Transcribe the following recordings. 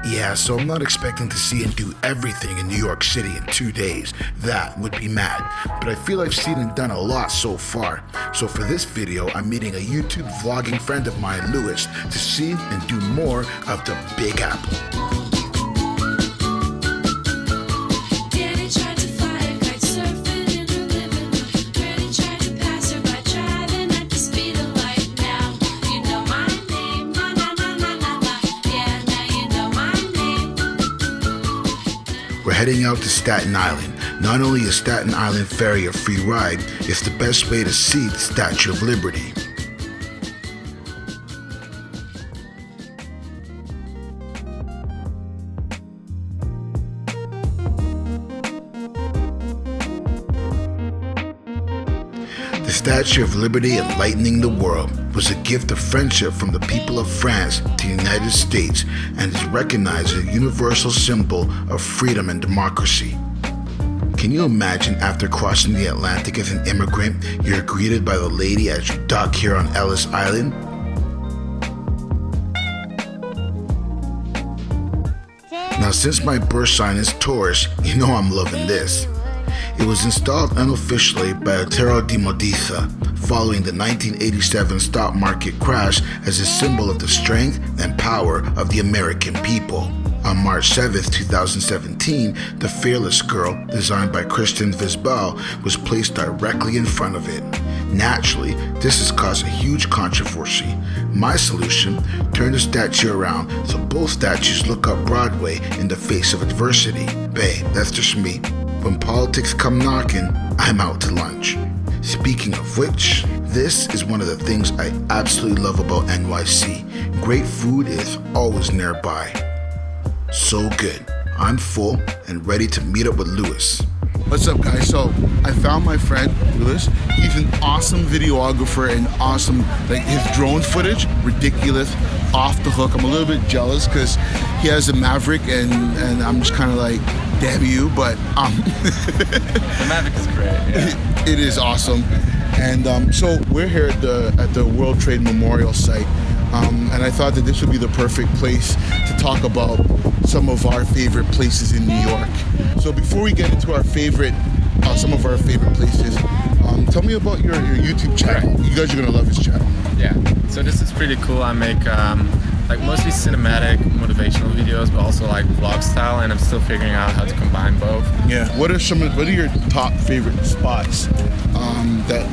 Yeah, so I'm not expecting to see and do everything in New York City in 2 days. That would be mad. But I feel I've seen and done a lot so far. So for this video, I'm meeting a YouTube vlogging friend of mine, Lewis, to see and do more of the Big Apple. We're heading out to Staten Island. Not only is Staten Island Ferry a free ride, it's the best way to see the Statue of Liberty. The Statue of Liberty enlightening the world was a gift of friendship from the people of France to the United States and is recognized as a universal symbol of freedom and democracy. Can you imagine after crossing the Atlantic as an immigrant, you're greeted by the lady as you dock here on Ellis Island? Now since my birth sign is Taurus, you know I'm loving this. It was installed unofficially by Otero de Modiza following the 1987 stock market crash as a symbol of the strength and power of the American people. On March 7, 2017, the Fearless Girl, designed by Christian Visbal, was placed directly in front of it. Naturally, this has caused a huge controversy. My solution: turn the statue around so both statues look up Broadway in the face of adversity. Babe, that's just me. When politics come knocking, I'm out to lunch. Speaking of which, this is one of the things I absolutely love about NYC. Great food is always nearby. So good. I'm full and ready to meet up with Lewis. What's up, guys? So I found my friend Lewis. He's an awesome videographer and awesome, like his drone footage, ridiculous, off the hook. I'm a little bit jealous because he has a Maverick and I'm just kind of like, damn you, but the Maverick is great. Yeah. It is awesome. And so we're here at the World Trade Memorial site. And I thought that this would be the perfect place to talk about some of our favorite places in New York. So before we get into our favorite, some of our favorite places, tell me about your YouTube channel. You guys are gonna love his channel. Yeah, so this is pretty cool. I make like mostly cinematic, motivational videos, but also like vlog style, and I'm still figuring out how to combine both. Yeah. What are your top favorite spots that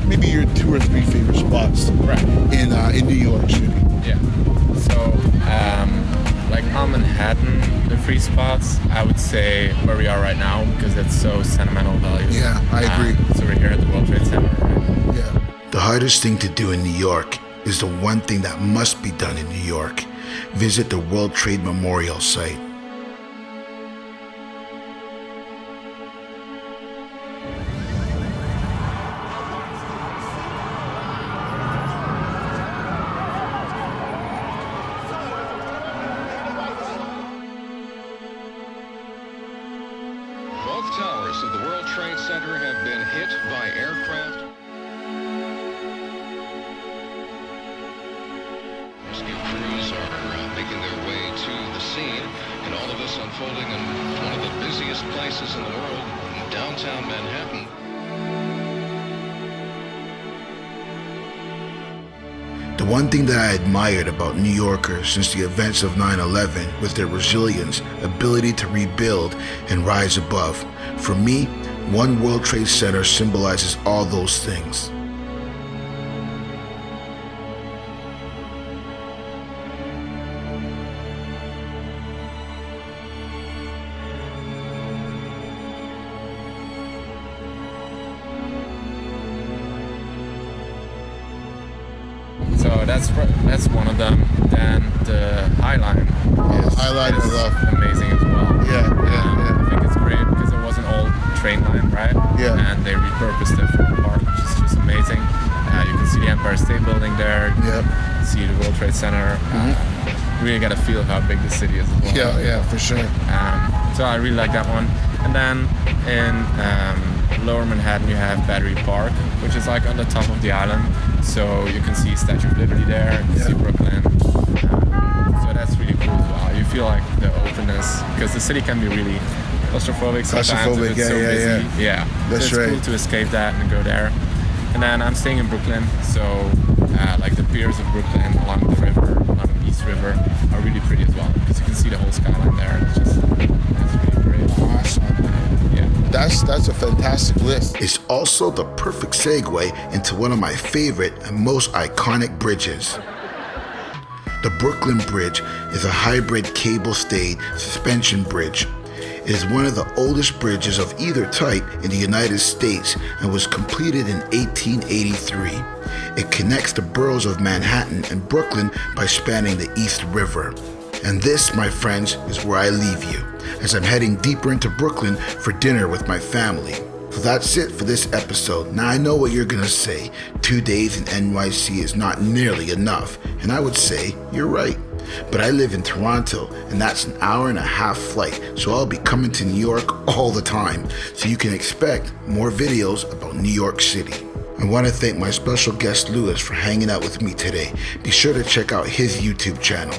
maybe your 2 or 3 favorite spots in New York City? Yeah. So like on Manhattan, the free spots, I would say where we are right now because it's so sentimental value. Yeah, I agree. So we're here at the World Trade Center. Right? Yeah. The hardest thing to do in New York is the one thing that must be done in New York. Visit the World Trade Memorial site. Both towers of the World Trade Center have been hit by aircraft. Rescue crews are making their way to the scene, and all of this unfolding in one of the busiest places in the world, in downtown Manhattan. The one thing that I admired about New Yorkers since the events of 9/11 was their resilience, ability to rebuild and rise above. For me, One World Trade Center symbolizes all those things. So that's one of them. Then the High Line. Yes, High Line I love. Amazing as well. Yeah. I think it's great because it was an old train line, right? Yeah. And they repurposed it for a park, which is just amazing. You can see the Empire State Building there. Yep. See the World Trade Center. Really get a feel of how big the city is as well. Yeah, for sure. So I really like that one. And then in Lower Manhattan you have Battery Park, which is like on the top of the island. So you can see Statue of Liberty there, you can see Brooklyn. So that's really cool as well. You feel like the openness, because the city can be really claustrophobic sometimes if it's so busy. Yeah. That's so it's cool to escape that and go there. And then I'm staying in Brooklyn, so like the piers of Brooklyn along the river, along the East River, are really pretty as well, because you can see the whole skyline there. And it's really great. Awesome. Yeah. That's a fantastic list. It's also the perfect segue into one of my favorite and most iconic bridges. The Brooklyn Bridge is a hybrid cable-stayed suspension bridge. It is one of the oldest bridges of either type in the United States and was completed in 1883. It connects the boroughs of Manhattan and Brooklyn by spanning the East River. And this, my friends, is where I leave you, as I'm heading deeper into Brooklyn for dinner with my family. So that's it for this episode. Now I know what you're gonna say. 2 days in NYC is not nearly enough, and I would say you're right. But I live in Toronto, and that's an hour-and-a-half flight, so I'll be coming to New York all the time, so you can expect more videos about New York City. I want to thank my special guest Lewis for hanging out with me today. Be sure to check out his YouTube channel.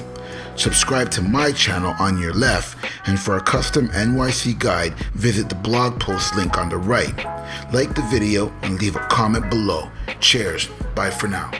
Subscribe to my channel on your left, and for a custom NYC guide, visit the blog post link on the right. Like the video and leave a comment below. Cheers. Bye for now.